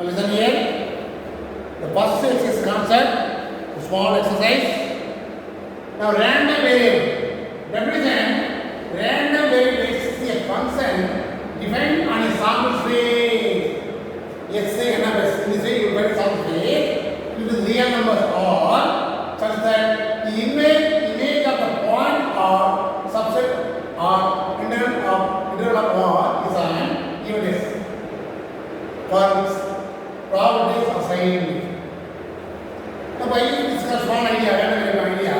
Now listen here. The first exercise concept, the small exercise. Now random variable. Definition: random variable is a function defined on a sample space. Let's say you will find sample space. It is real numbers or such that the image of the point or subset or integral of or is an even list. For its probabilities assigned. Now by this small idea, random idea,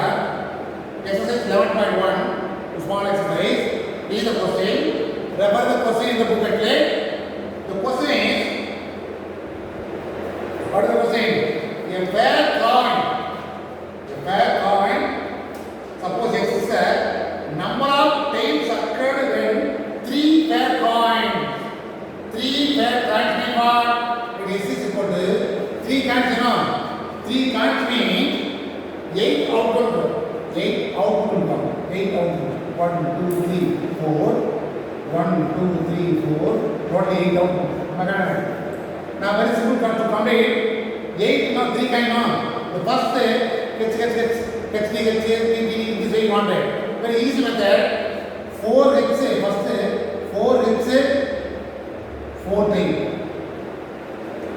exercise 11.1, small exercise, is the question. Refer the question in the booklet. The question is, what is the question? A fair coin, suppose X is the number of times occurred when 3 fair coins. 3 fair coins mean what? When X is equal to 3 coins, 3 coins means 8 output. 8 output. 8 output. 1, 2, 3, 4. 1, 2, 3, 4. Total 8 output. Now very simple to complete. 8 now 3 kind. The first gets this way you want it. Very easy method. 4x first 4x 4 times.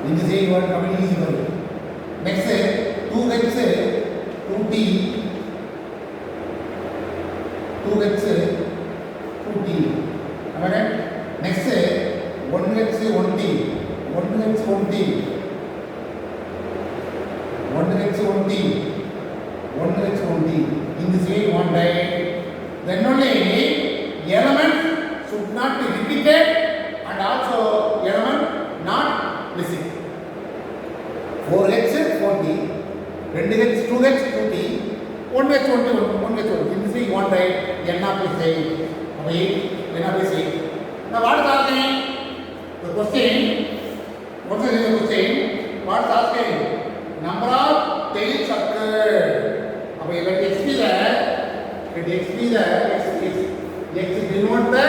In this way you want to come easy for you. Next 2x 2t. 2x 2t. Next 1x 1t. 1x 1t. 1x 1t. 1x 1t. In this way, one die. Then only element should not be repeated and also element not missing. 4x 4t. 2x 2t. 1x 1t. In this way, one die. N of 8. N of 8. Now, what is asking? The question. What is the question? What is asking? Number of tails occurred. Now, let x be there. Let x be there. X denote the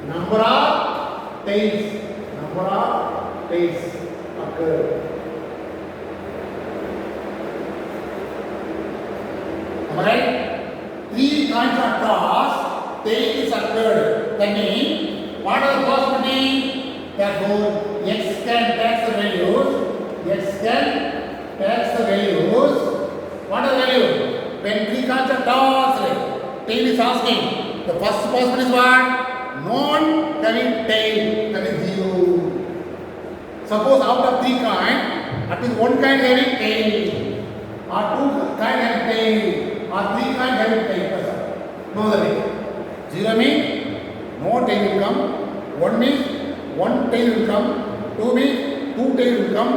number of tails. Number of tails occurred. Alright? 3 coins are tossed. Tails occurred. That means, what are the possibility? Therefore, x can take the values. X can take the values. What are the values? When 3 coins are tossed, tail is asking. The first possibility is what? Non-having tail. That is 0. Suppose out of 3 coins, at least 1 coin having tail, or 2 coins having tail, or 3 coins having tail. No other way. 0 means no tail will come. 1 means 1 tail will come. 2 means 2 tail will come.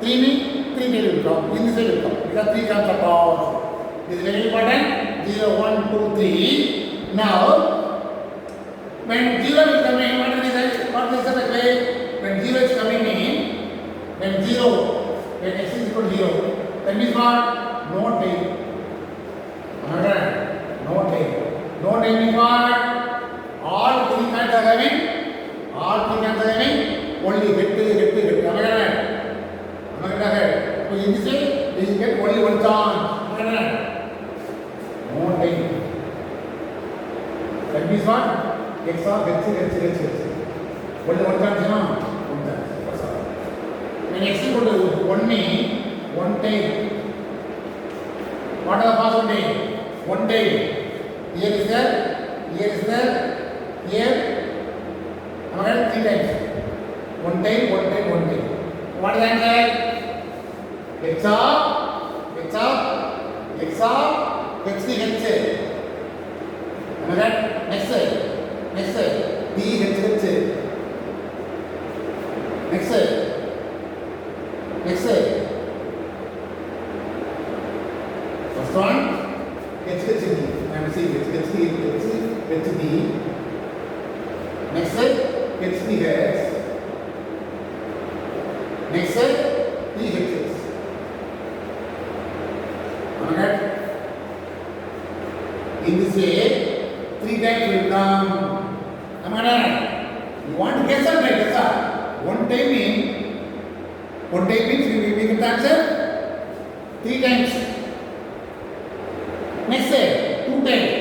3 means 3 tail will come. In this way will come. Because 3 comes are tossed. This is very important. 0, 1, 2, 3. Now, when 0 is coming, what is the way? When 0 is coming in, when x is equal to 0, that means what? No tail. Alright? No tail. No tail means what? All 3 coins are having, only get. Alright? So in this way, we get only 1 chance. No time. That means what? X or gets. Only 1 chance, 1 chance. That's all. When x is equal to 1 means 1 time. What are the possibility? 1 time. Here is there. Here. Alright, 3 times. 1 time. What is the answer? X of x the h. Alright, next side. D h. Next side. First one, h d. I am saying h d. Next side, h d h. Next side, D h. Alright? In this way, 3 times will come. Am I right? You want to guess or right? Guess or? 1 time means One take means we can answer 3 times. Next say 2 take.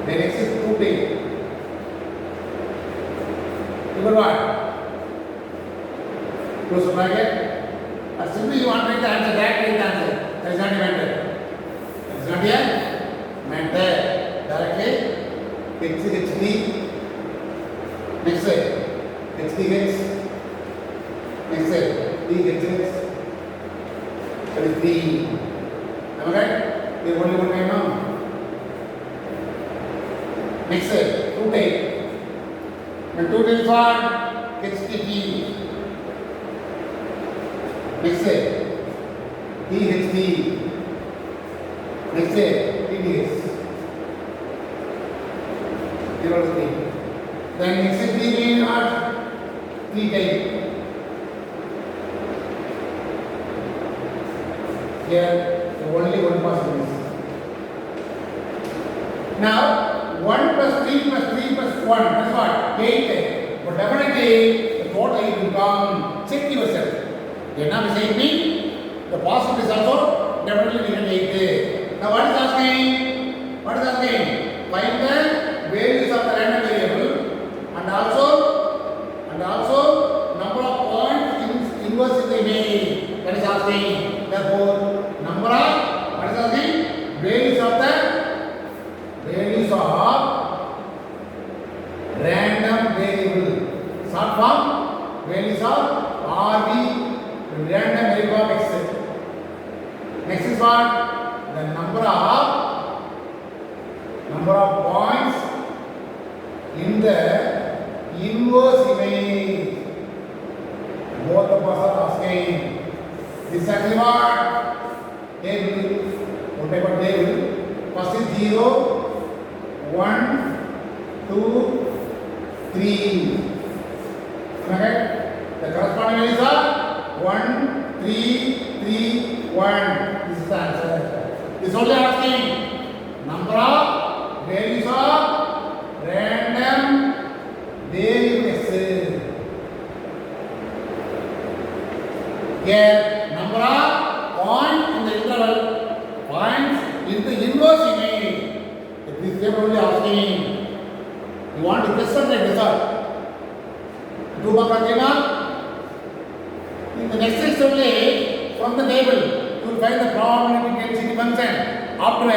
Then next is 2 take. You got what? Close the bracket. Or simply you want to make the answer, direct answer. That is not a matter. That is not a matter. Directly, HD. Next say, HDH. Next say, DHH. That is D. Am I right? There is only one time now. Next say, 2 take. And 2 times what? HTP. Next say, DHD. Next say, TDS. Here are the thing. Then next say 3 means what? 3 type. Here, only one possibility. Now, 1 plus 3 plus 3 plus 1, that's what? 8. But definitely, the total will become, check yourself. You know what I'm saying? The possibility is also definitely we can 8. Now, what is asking? What is asking? Find the values of the random variable and also number of points inverse in the image. That is asking. Therefore, number of, what is asking? Values of random variable. Short form, values of RV, random variable of X. Next is what? The number of points in the inverse image. Both of us are asking. This is actually what? Table. What type of table? First is 0, 1, 2, 3. Okay? The corresponding values are 1, 3, 3, 1. This is the answer. This is only asking number of values of random variables. Here, number of points in the interval, points in the inverse image. This is only asking. You want to question the result. 2 mark or 3 mark? In the next is only from the table, you will find the probability density function. After a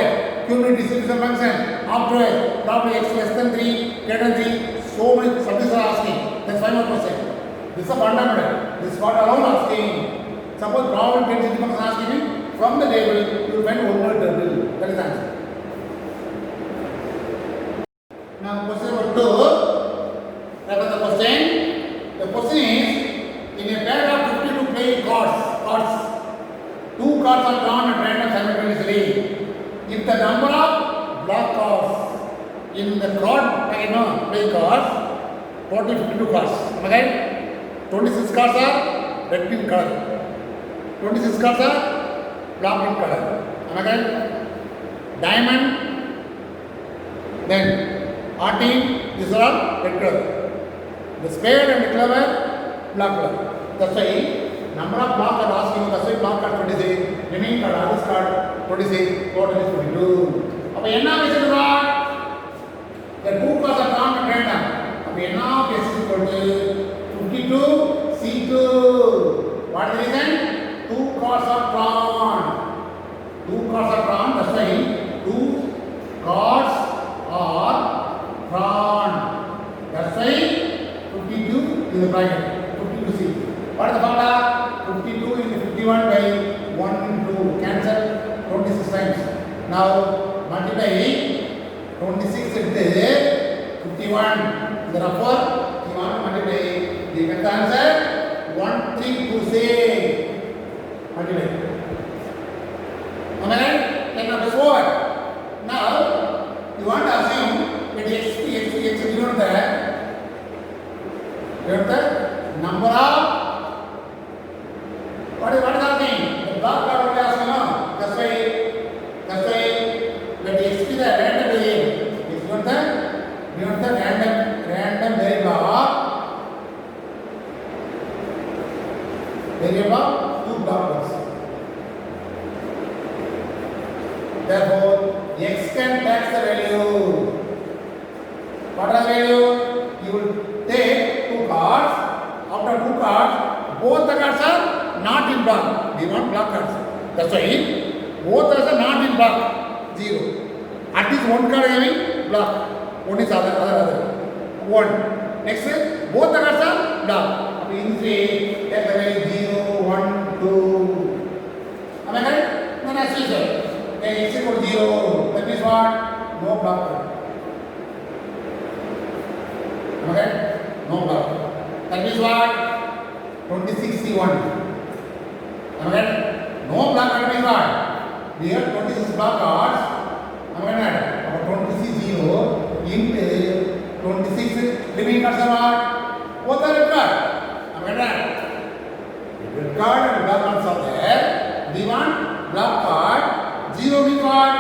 cumulative distribution function. After a probably x less than 3, greater than 3. So many subjects are asking. That's 5 more percent. This is a fundamental. This is what alone asking. Suppose probability density function asking from the table, you will find one more table. That is the answer. Now question number 2. Remember the question? The question is, in a pair of 52 playing cards, 2 cards are drawn at random simultaneously. If the number of black cards in the card playing cards, total 52 cards. Am I right? 26 cards are red pink color. 26 cards are black pink color. Am I right? Diamond, then 14, these are all red color. The spade and the clover, black color. That's why number of black card asking, that's why black card 26, remaining card, others card 26, total is 22. Now, n of s is what? The 2 cards are drawn at random. Now, n of s is equal to 52 C2. What is the reason? 2 cards are drawn. 2 cards are drawn, that's why 2 cards are drawn. That's why 52 in the bracket. 52C. What is the formula? 52 into 51 by 1 into cancel 26 times. Now multiply 26 into 51. Therefore, you want to multiply. You get the answer 132C. Multiply. Am I right? Then now this over. Now you want to assume that x you know the number of what is happening? The block card only asking no. That's why when x is the random variable. If you want the random variable not in block. We want block cards. That's why both cards are not in block. 0. At least one card having block. One is other. 1. Next, both the cards are block. In 3, that the value 0, 1, 2. Am I correct? Then as usual. Then x equal to 0. That means what? No block. Am I correct? No block. That means what? 2061. Am I correct? No block card means what? We have 26 block cards. Am I correct? About 26 0 into 26 remaining cards are what? Both are red card. Am I correct? Red card and black cards are there. We want black card. 0 means what?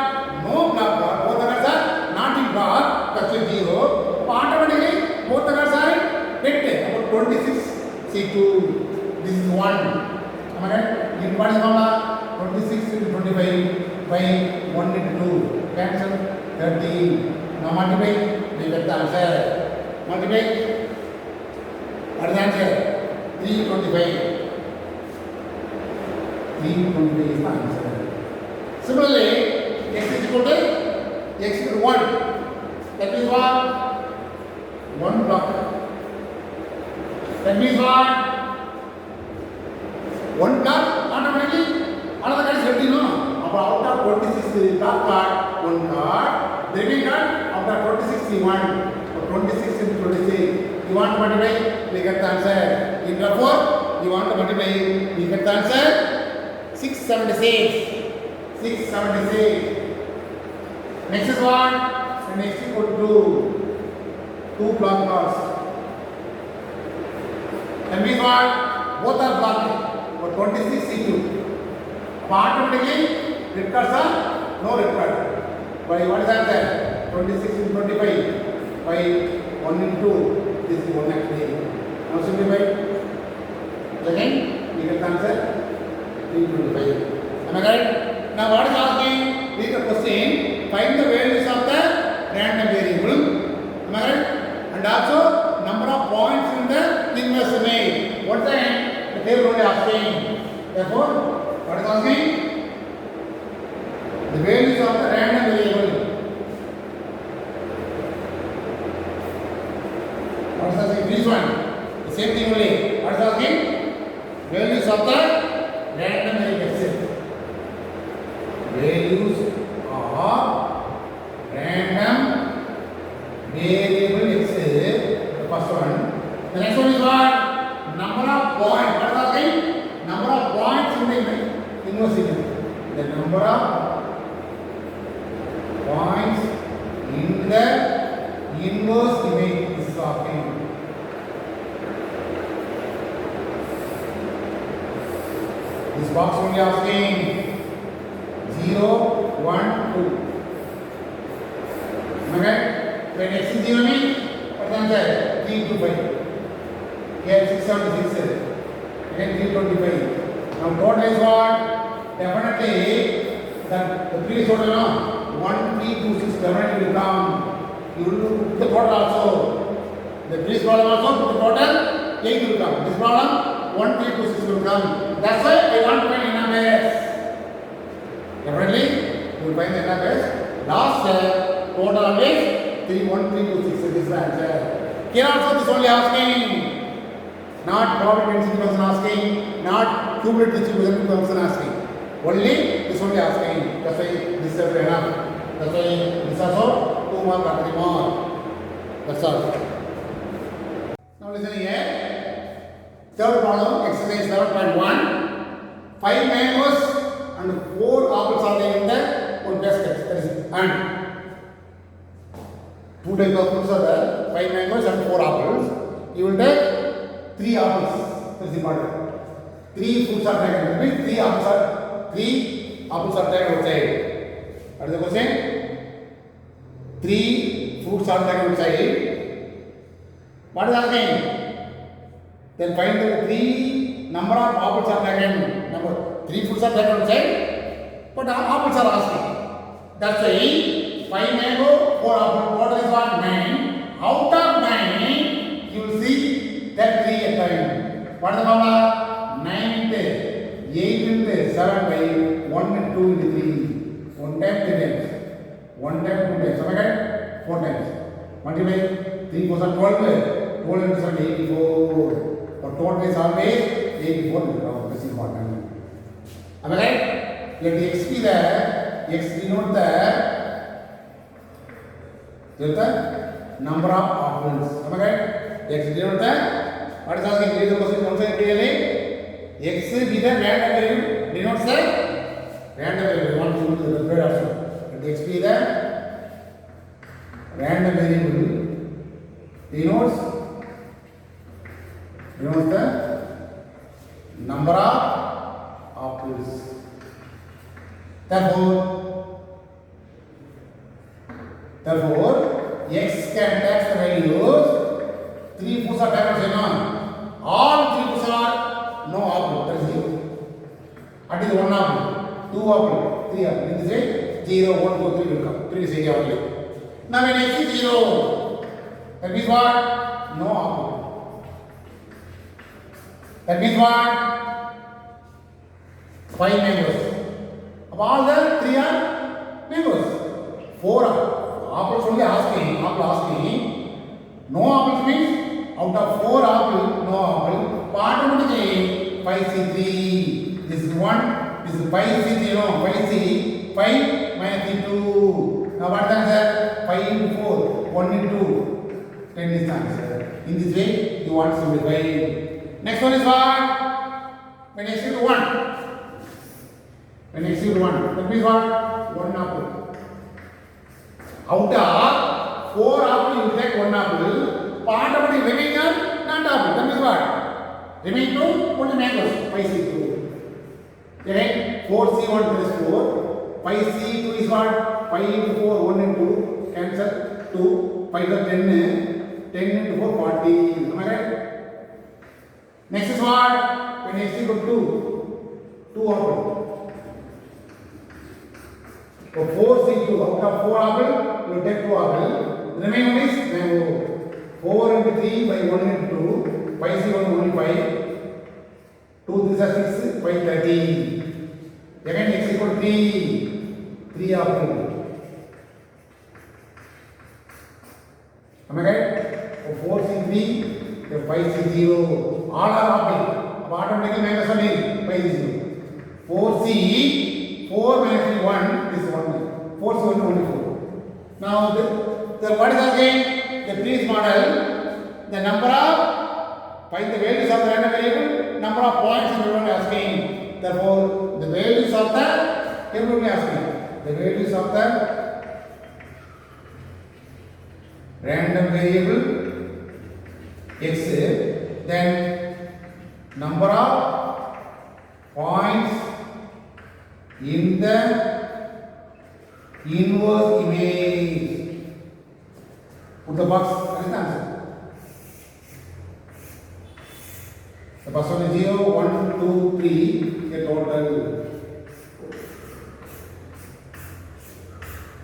No black card. Both the cards are not in block. That's why 0. Automatically both the cards are red. About 26 C2. This is 1. Am I right? In what is number? 26 into 25 by 1 into 2. Cancel 13. Now multiply. We get the answer. Multiply. What is the answer? 325. 325 is the answer. Similarly, x is equal to 1. That means what? 1 block. That means what? 1 block automatically another card is ready, no? Out of 26 block card, 1 card. The remaining card out of 26 1. 26 into 26. You want to multiply, we get the answer. In therefore, you want to multiply, we get the answer. 676. 676. Next is what? And next equal to 2 block cards. That means what? Both are blocked. For 26 C2. Automatically, red cards are no red card. By what is the answer? 26 into 25. By 1 into 2. This is 1 actually. Now simplify. Again, we get the answer. 325. Am I right? Now what is asking? Read the question. Find the values of the random variable. Am I right? And also number of points in the inverse image. What's the end? The table only asking. Therefore, what is asking? The values of the random variable. What is asking? This one. The same thing only. What is asking? Values of the random variable. Values of random variable x. The first one. The next one is what? Number of points. What is asking? Number of points in the inverse image. The number of points in the inverse image is asking. This box only asking 0, 1, 2. Okay? When x is 0 means what is the answer? 3 to 5. Here 676. Again 325. Now total is what? Definitely the previous total no? 1, 3, 2, 6 definitely will come. You will put the total also. The previous problem also put the total 8 will come. This problem 1, 3, 2, 6 will come. That's why I want to find n of s. Definitely you will find the n of s. Last total of is 3, 1, 3, 2, 6. So this is the answer. Here also this only asking. Not probability density function asking, not cumulative distribution function asking. Only this only asking. That's why this is enough. That's why this also 2 mark or 3 mark. That's all. Now listen here. Third problem, exercise 7.1. 5 mangoes and 4 apples are there in the one basket. That is and 2 types of fruits are there. 5 mangoes and 4 apples. You will take 3 apples. That's important. 3 fruits are taken. That means 3 apples are taken outside. What is the question? 3 fruits are taken outside. What is asking? Then find the 3 number of apples are taken. Number 3 fruits are taken outside. But apples are asking. That's why 5 mango, 4 apple. Total is what? 9. Out of 9, you will see that 3 at time. What is the formula? 9 into 7 by 1 and 2 into 3. 1 time 3 times. 1 time 2 times. Am I correct? 4 times. Multiply 3 4 are 12. 12 into 7 84. But total is always 84. This is important. Am I right? Let the x be there. X denote the number of options. Am I right? X denote the. What is asking? Read the question once again clearly. X be the random variable denotes the random variable. We want to do the third option. Let the x be the random variable denotes the number of apples. Therefore, x can take the values 3 foods are taken on. All 3 foods are no apple. That is 0. That is 1 apple, 2 apple, 3 apple. In this way, 0, 1, 2, 3 will come. 3 is only. Now when x is 0, that means what? No apple. That means what? 5 mangoes. Of all the 3 are mangoes. 4 are apples only asking. Apple asking. No apples means out of 4 apple, no apple. Automatically 5C3. This is 1. This is 5C3. No, 5C. 5 minus 2. Now what is the answer? 5 into 4. 1 into 10 is the answer. In this way, you want to simplify. Next one is what? When x is 1. When x is 1. That means what? 1 apple. Out of 4 apple, you take 1 apple. Part of the remaining are not apple. That means what? Remaining 2 only mangoes. 5C2. Okay? 4C1 plus 4. 5C2 is what? 5 into 4, 1 and 2. Cancel 2. 5 is 10. 10 into 4, 40. Am I right? Next is what? When x is equal to 2 apple. So 4C2 out of 4 apple, you will take 2 apple. The remaining one is mango. 4 into 3 by 1 into 2. 5C1 only 5. 2 this is 6, 5 30. Again x equal to 3. 3 apple. Am I right? So 4C3, 5C0. All are apple. Automatically minus 1 is 5C0. 4C, 4 minus 1, this is 1. 4C1 only 4. Now, what is again? The previous model, the number of, find the values of the random variable, number of points everyone is asking. Therefore, the values of the, everyone is asking. The values of the random variable x, then number of points in the inverse image. Put the box. That is the answer. The first one is 0, 1, 2, 3. A total.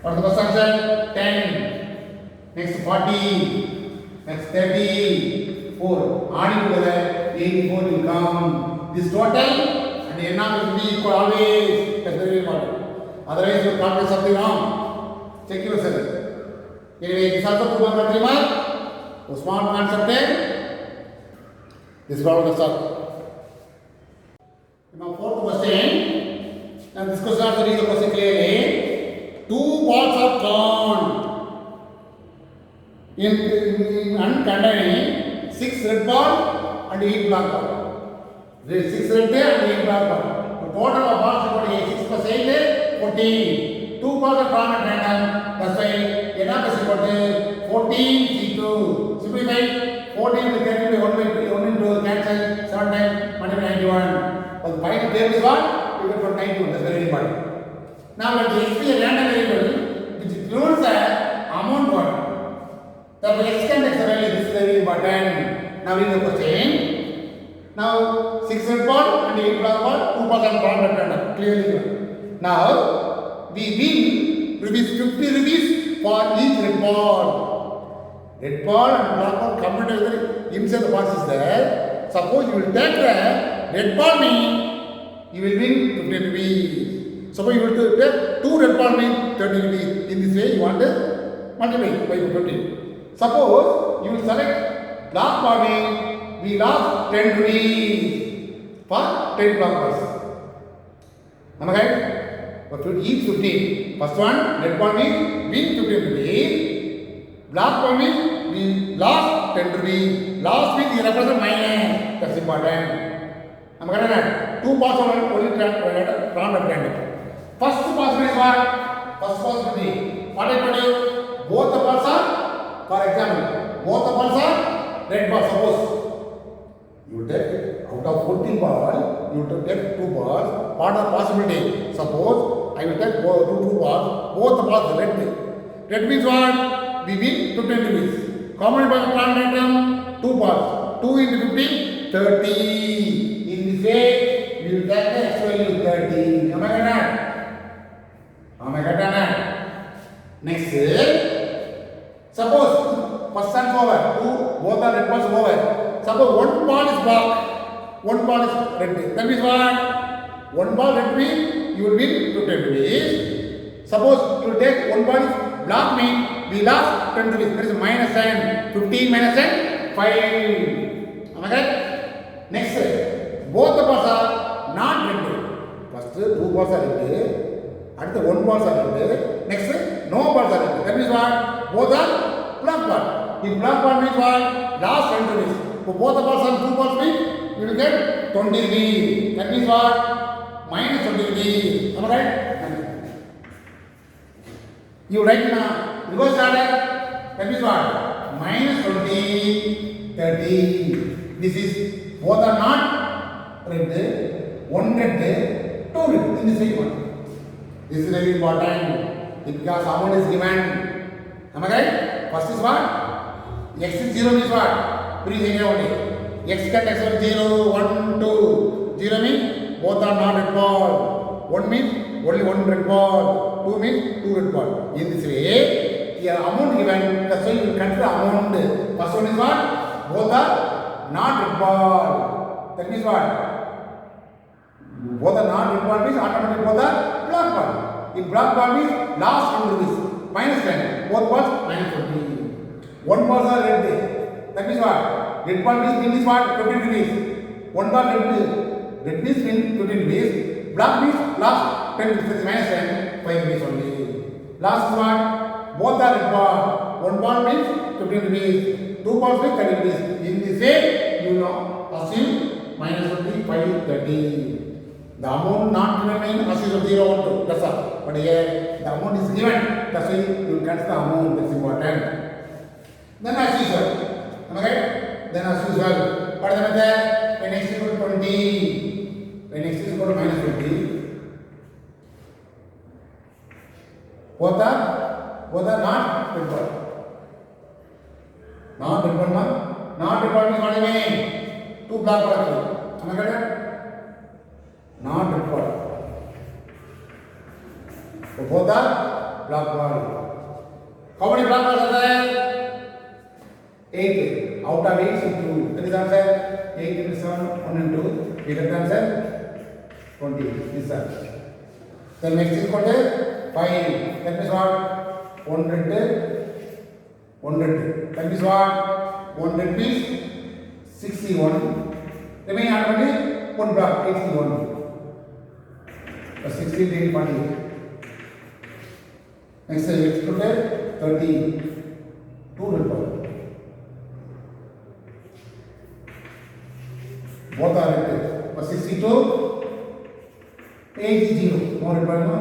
What is the first answer? 10. Next 40. Next 34. Adding together 84 will come. This total and n will be equal always. That's very important. Otherwise you will calculate something wrong. Check yourself. Anyway, this also 2 mark or 3 mark. So small concept there. This problem is solved. Now fourth question. Now this question also read the question clearly. 2 balls are thrown in and containing 6 red ball and 8 black ball. There is 6 red and 8 black ball. The total of balls is 6 plus 8 is 14. 2 balls are drawn at random. That's why n of is equal to 14C2. Simplify 14 will get into 1 by 3, 1 into cancel 7 times multiply 91. But the final table is what? We get from 91. That's very important. Now let x be a random variable which includes the amount one. Therefore x can take the value. This is very important. Now read the question. Now 6 red ball and 8 black ball, 2 balls are drawn at random. Clearly given. Now we win rupees 50 rupees for each red ball. Red ball and black ball come together inside the box is there. Suppose you will take the red ball mean you will win 50 rupees. Suppose you will take 2 red ball means 30 rupees. In this way, you want to multiply by 50. Suppose you will select black ball means we lost 10 rupees for 10 black balls. Am I right? But each 15. First one, red ball means win 15 rupees. Black ball means we lost 10 rupees. Lost means you represent minus. That's important. Am I correct? 2 balls are only round at random. First possibility is what? First possibility. What I told you? Both the balls are, for example, both the balls are red balls. Suppose you take out of 14 balls, you take 2 balls. What are the possibility? Suppose I will take 2 balls. Both the balls are red. Red means what? We win 15 rupees. Common by the plan item, 2 balls. 2 into 15, 30. In this way, we will get the x value 30. Am I correct? Am I correct? Next, suppose first one's over. 2, both are red balls over. Suppose 1 ball is black, 1 ball is red. That means what? 1 ball red means you will win 15 rupees. Suppose you will take 1 ball is black means we lost 10 rupees. That is minus 10. 15 minus 10, 5. Am I correct? Next, both the balls are not red. First 2 balls are red. At the 1 balls are red. Next, no balls are red. That means what? Both are black ball. If black ball means what? Last 10 rupees. So both the balls are 2 balls means you will get 20 rupees. That means what? Minus 20 rupees. Am I right? You write now. Reverse order. That means what? Minus 20, 30. This is both are not red. 1 red, 2 red. In the same one. This is very important because amount is given. Am I right? First is what? X is 0 means what? Three things only. X cut x is 0, 1, 2. 0 means both are not red ball. 1 means only 1 red ball. 2 means 2 red ball. In this way, the amount given, that's why you will consider amount. First one is what? Both are not red ball. That means what? Both are not red ball means automatically both are black ball. If black ball means last 1 rupees, minus 10. Both balls minus 20. 1 balls are red. That means what? Red ball means win is what? 15 rupees. 1 ball red means win 15 rupees. Black means last 10 rupees minus 10, 5 rupees only. Last is what? Both are red ball. 1 ball means 15 rupees. 2 balls means 30 rupees. In this way, you know, assume minus 20, 5, 30. The amount not given means assume 0, 1, 2. That's all. But here, the amount is given. That's why you consider the amount. That's important. Then as usual. Am I right? Then as usual. What is the method? When x is equal to 20. When x is equal to minus 20. Both are not red ball. Not red ball, not red ball means what do you mean? 2 black balls. Am I correct? Not red ball. So both are black ball. How many black balls are there? 8. Out of 8, 2. That is answer. 8 into 7, 1 and 2. We get the answer 20. This answer. Then next is equal to 5. That means what? 100. That means what? 100 means 61. Remaining automatically 1 block, 81. 16, 8, 40. Next is equal to 30. 200 ball. Both are red. But 62, 8 is 0. No red ball, no.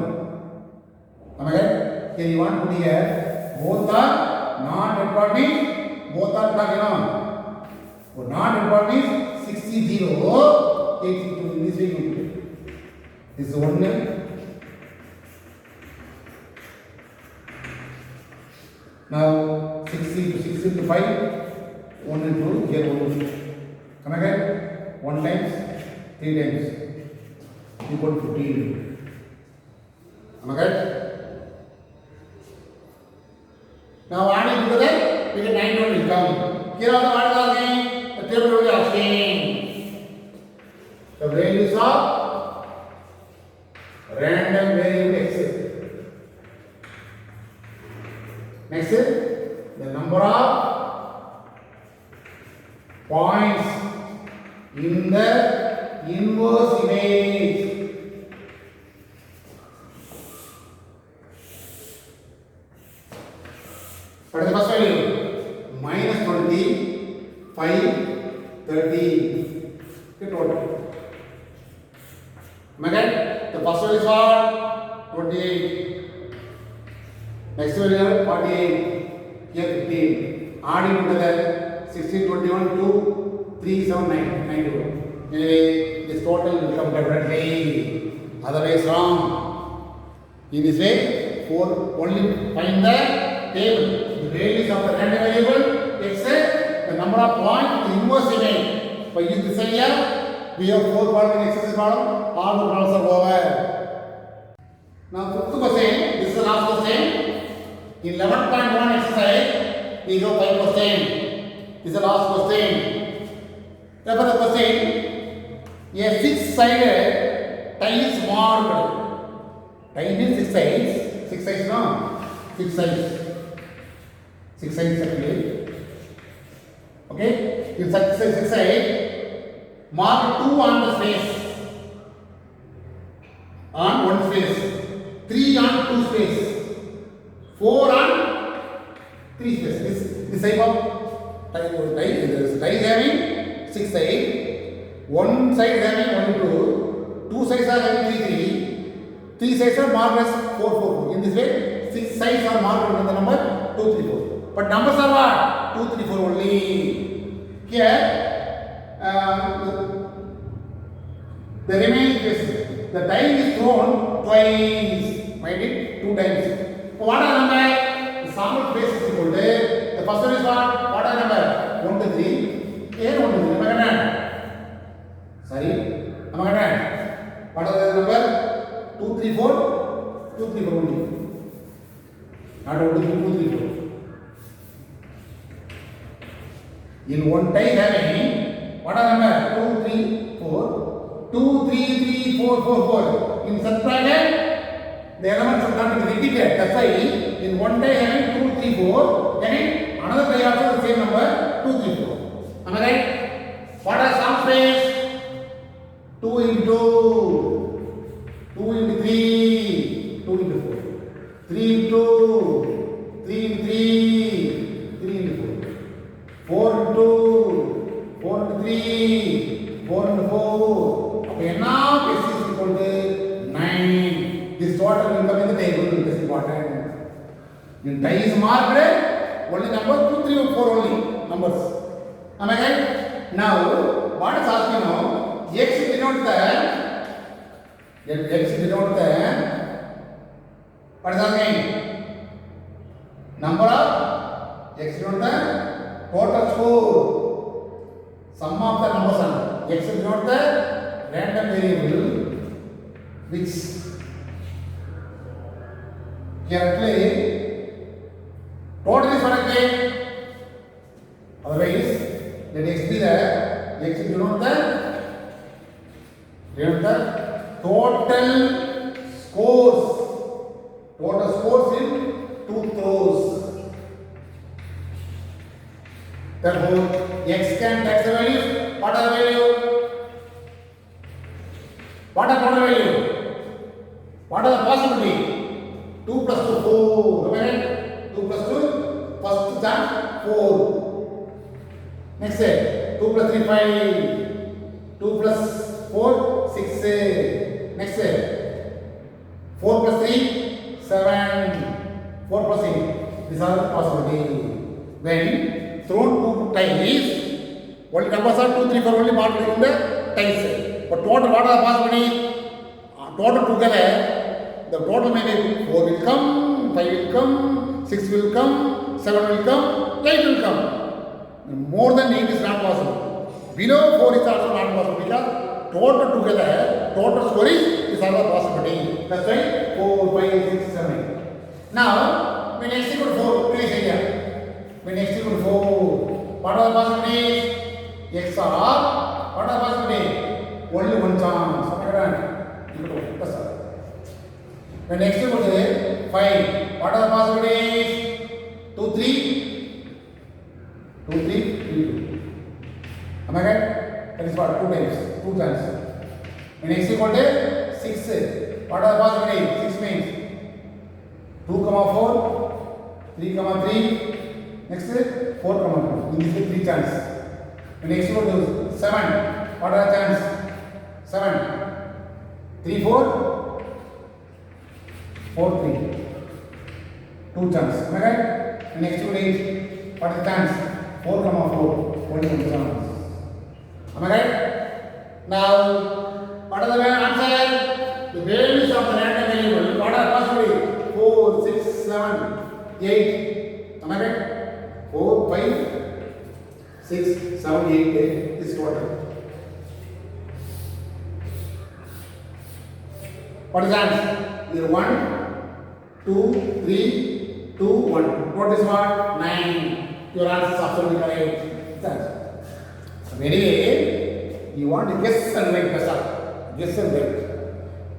Am I right? Here you want to put here. Both are not red ball means both are black, you know. So not red ball means 60, 0, 82. In this way you put it. This is 1 name. Now 60 to 60 to 5, 1 and 2, here 1 and 2. Am I right? 1 times, 3 times. Equal to 15. Am I right? Now adding together, we get 9 will come. Here also what is asking? The table will be asking. The values of points in the inverse image. What is the first value? Minus 20, 5, 30. The total. Am I right? The first value is what? 28. Next value 48. Here 15. Adding together 16, 21, 2, 3, 7, 9. 91. Anyway, this total will come definitely. Otherwise wrong. In this way, 4 only find the table. The values of the random variable except the number of points in the inverse image. By using this idea, we have 4 problems in exercise problem. All the problems are over. Now, fifth question. This is the last question. In 11.1 exercise, we have 5 questions. This is the last question. Remember the question. A 6-sided tie is marked. Tie means 6 sides. 6 sides, no? 6 sides. 6 sides actually. Okay? In such 6 sides, mark 2 on the space. On one space. 3 on 2 space. 4 on 3 space. This type of tie is having 6 sides. One side having 1, 2. 2 sides are having 3, 3. 3 sides are marked as 4, 4. In this way, 6 sides are marked with the number 2, 3, 4. But numbers are what? 2, 3, 4 only. Here, the remaining cases, the die is thrown twice. Mind it? 2 times. What are the number? The sum of base is equal to, the first one is what? What are the number? 1 to 3. Here 1 to 3. Am I correct? Sorry. Am I correct? What are the number? 2, 3, 4. 2, 3, 4 only. Not 1, 2, 3, 2, 3, 4. In one tie having, what are number? 2, 3, 4. 2, 3, 3, 4, 4, 4. In such bracket, the elements are not repeated. That's why in one tie having 2, 3, 4, having another tie also the same number 2, 3, 4. Am I right? What are some space? 2 into 2 into 3, 2 into 4. 3 into 3 into 3, 3 into 4. 4 into 4 into 3, 4 into 4. Okay, now this is equal to 9. This total will come in the table. This is important. In die is marked only number 2, 3, or 4 only numbers. Am I right? Now, what is asking now? X denote what is asking? Number of X denote the total score. Sum of the numbers are X denote the random variable which currently total is what again? Otherwise, let X be the X denote the total scores. Total scores in 2 throws. Therefore, X can take the values. What are the value? What are total value? What are the possibility? 2 plus 2, 4. Remember? 2 plus 2, first chance 4. Next say 2 plus 3, 5. 2 plus 4, 6. Next say 4 plus 3, 7. 4 plus 8. These are the possibilities. When thrown 2 tiles, only numbers are 2, 3, 4 only marked in the tiles. But total what are the possibilities? Total together, the total may be 4 will come, 5 will come, 6 will come, 7 will come, 8 will come. More than 8 is not possible. Below 4 is also not possible because total together, total score is another possibility. That's why 4, 5, 6, 7, 8. Now, when x equal to 4, please here. When x equal to 4, what are the possibilities? X are, what are the possibilities? Only one chance. When x equal to 5, what are the possibilities? 2, 3, 2, 3, 3, 2. Am Am I right? That is what? 2 times. 2 times. When x equal to 6, what are the possibilities? 6 means 2, 4, 3, 3. Next 4, 2. In this way 3 chance. When x equal to 7, what are the chance? 7. 3, 4, 4, 3. 2 chance. Am I right? When x equal to 8, what is the chance? 4, 4. Only 1 chance. Am I right? Now, what are the answer? The values of the random variable. What are possibilities? 4, 6, 7, 8. Am I right? 4, 5, 6, 7, 8 is total. What is the answer? Either 1, 2, 3, 2, 1. What is what? 9. Your answer is absolutely correct. That's anyway, you want to guess and wait, Prasad. Guess and wait.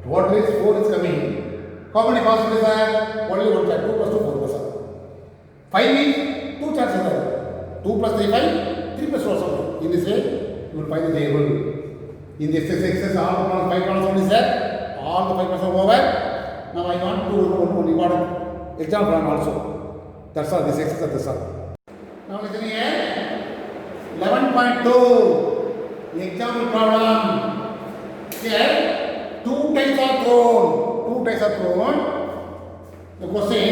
What is 4 is coming? How many possibilities are? Only 1 chance. 2 plus 2, 4 plus 5 means 2 chances are. 2 plus 3, 5. 3 plus 4 something. In this way, you will find the variable. In this exercise, all the 5 columns only there. All the 5 are over. Now I want to do one important example also. That's all. This exercise, that's all. Now listen here. 11.2. Example problem. Here, 2 dice are thrown. 2 dice are thrown. The question: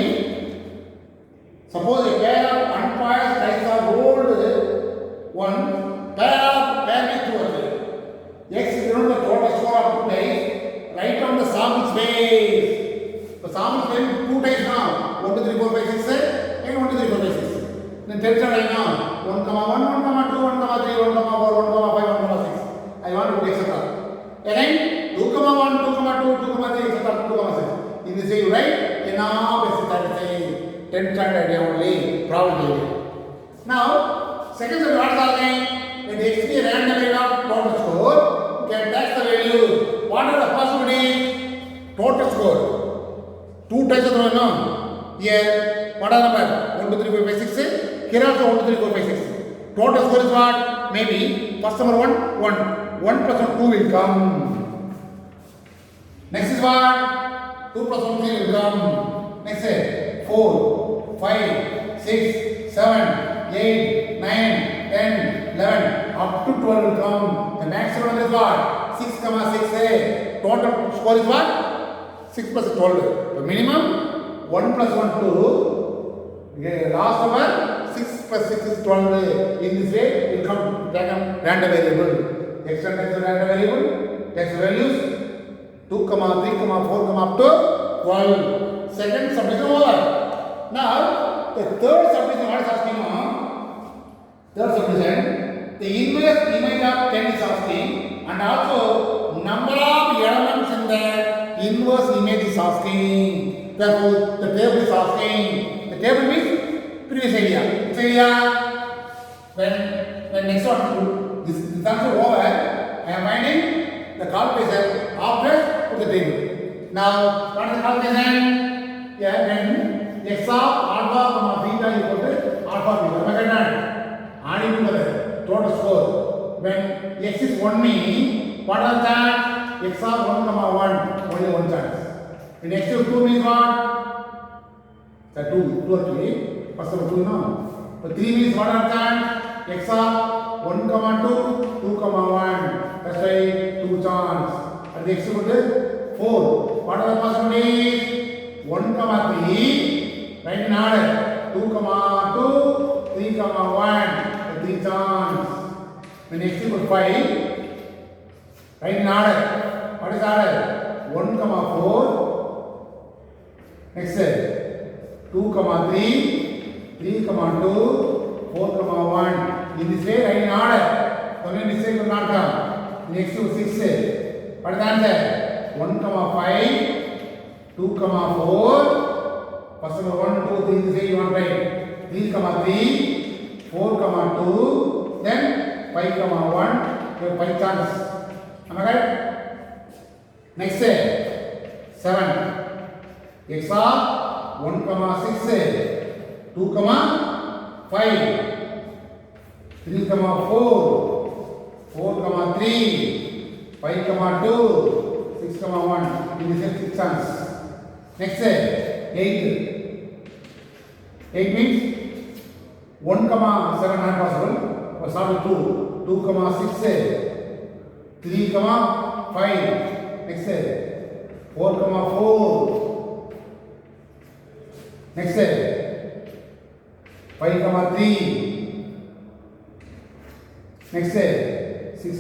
suppose a pair of unpaired dice are rolled. One pair is towards it. X is given the total score of 2 dice. Write down the sample space. The sample space 2 dice now. 1, 2, 3, 4, 5, 6, 7, and 1, 2, 3, 4, 5, 6. Then tell right now. 1, 1, 1, 2, 1, 3, 1, 4, 1, 5, 1, 6. I want to take etc. Again, 2, 1, 2, 2, 3, etc. 2, 6. In this way, you write enough etc. 10th standard idea only, problem area. Now, second set what is happening? When x be a random area of total score, you can test the value. What are the possibilities? Total score. 2 times of the no. Here, what are the numbers? 1, 2, 3, 4, 5, 6. Here also 1, 2, 3, 4, 5, 6. Total score is what? Maybe first number 1, 1. 1 plus 1, 2 will come. Next is what? 2 plus 1, 3 will come. Next is 4, 5, 6, 7, 8, 9, 10, 11. Up to 12 will come. The maximum is what? 6, 6. Total score is what? 6 plus 12. The minimum 1 plus 1, 2. Last number 6 plus 6 is 12. In this way, it will come random variable. X and X random variable. X values 2, 3, 4 up to 12. Second subdivision over. Now, the third subdivision, what is asking now? Third subdivision, the inverse image of 10 is asking, and also number of elements in the inverse image is asking. Therefore, the table is asking. The table means previous area. Which area? When next one, this answer over, I am finding the calculation after put the table. Now, what is the calculation? Yeah, when x of alpha comma beta equal to alpha beta. Am I right? Adding to the total score. When x is 1 means, what are the chance? X of 1 comma 1, only 1 chance. When x is 2 means what? The 2 actually. First of 2 now. But 3 means what are the chance? X of 1 comma 2, 2 comma 1. That's why 2 chance. And the x equal to 4. What are the possibilities? 1 comma 3. Right in order. 2 comma 2, 3 comma 1. The 3 chance. When x equal to 5. Right in order. What is order? 1 comma 4. Next 2 comma 3, 3 comma 2, 4 comma 1. In this way, right in order. Only mistake will not come. Next to 6. What is the answer? 1 comma 5, 2 comma 4. First number 1, 2, 3. This way you want to write. 3 comma 3, 4 comma 2, then 5 comma 1. You have 5 chances. Am I right? Next 7. X of 1 comma 6, 2 comma 5, 3 comma 4, 3, 5, 2, 6, 1. In this 6 chance. Next 8. 8 means 1, 7 not possible. Or start with 2. 2, 6. 3, 5. Next 4, 4. Next 5, 3. Next 6, 2.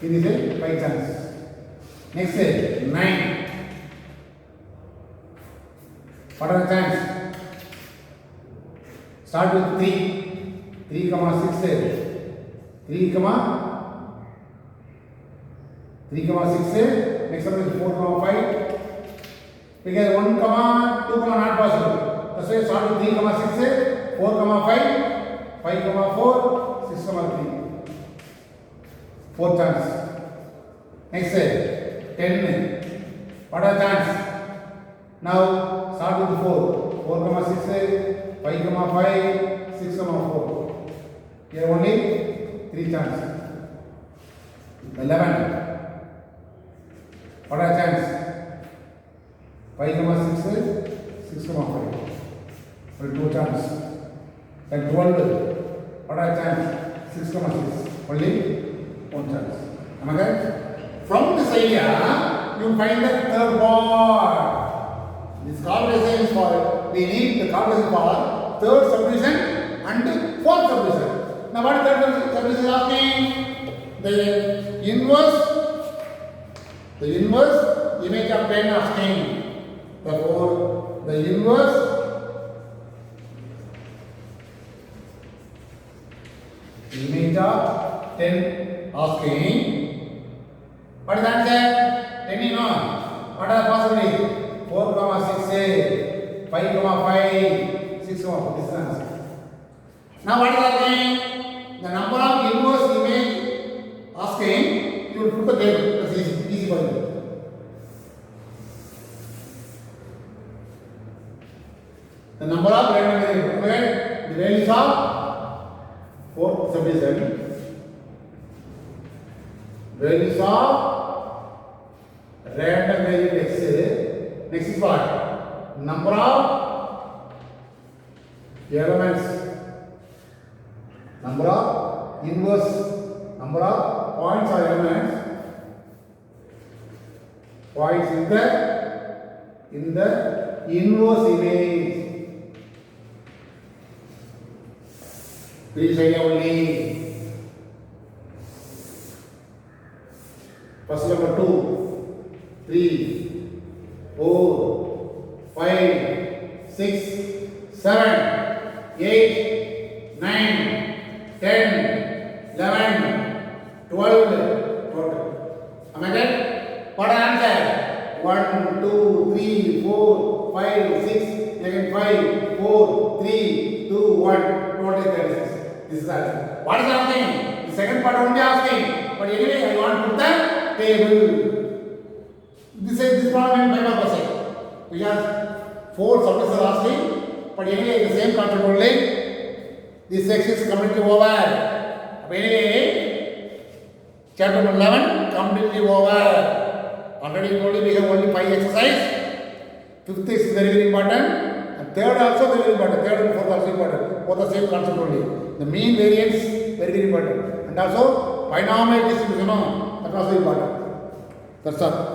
This is 5 chance. Next 9. What are the chance? Start with 3. 3, 6. 3, 3, 6. Next one is 4, 5. Because 1, 2, not possible. That's why start with 3, 6, 4, 5, 5, 4, 6, 3. 4 chance. Next 10. What are chance? Now start with 4. 4, 6, 5, 5, 6, 4. Here only 3 chance. 11. What are chance? 5, 6, 5. Only 2 chance. Then 12. What are chance? 6, 6. Only 1 chance. Am I right? From this area, you find the third part. This calculation is for, we need the calculation for third subdivision and fourth subdivision. Now what is third subdivision asking? The inverse image of 10 asking. Therefore, the inverse image of 10 asking. What is the answer? 10 you know. What are the possibilities? 4, 6, 5, 5, 6, 4. This is the answer. Now what is asking? The number of inverse image asking, you will put the table. That's easy for you. The number of random variables. Okay? The values of fourth subdivision. Values of random variable x. Next is what? Number of elements. Number of inverse. Number of points or elements. Points in the inverse image. Please say only. First number 2, 3, 4, 5, 6, 7, 8, 9, 10, 11, 12. Total. Am I right? What answer? 1, 2, 3, 4, 5, 6, again 5, 4, 3, 2, 1. Total 36. This is the answer. What is asking? The second part only asking. But anyway, I want to put the table. This problem in 5%. We have 4 subjects are asking, but anyway, the same concept only. This section is completely over. But anyway, chapter 11 completely over. Already we have only 5 exercises. 5th is very important. And 3rd also very important. 3rd and 4th also important. Both the same concept only. The mean variance very important. And also binomial distribution, that also important. That's all.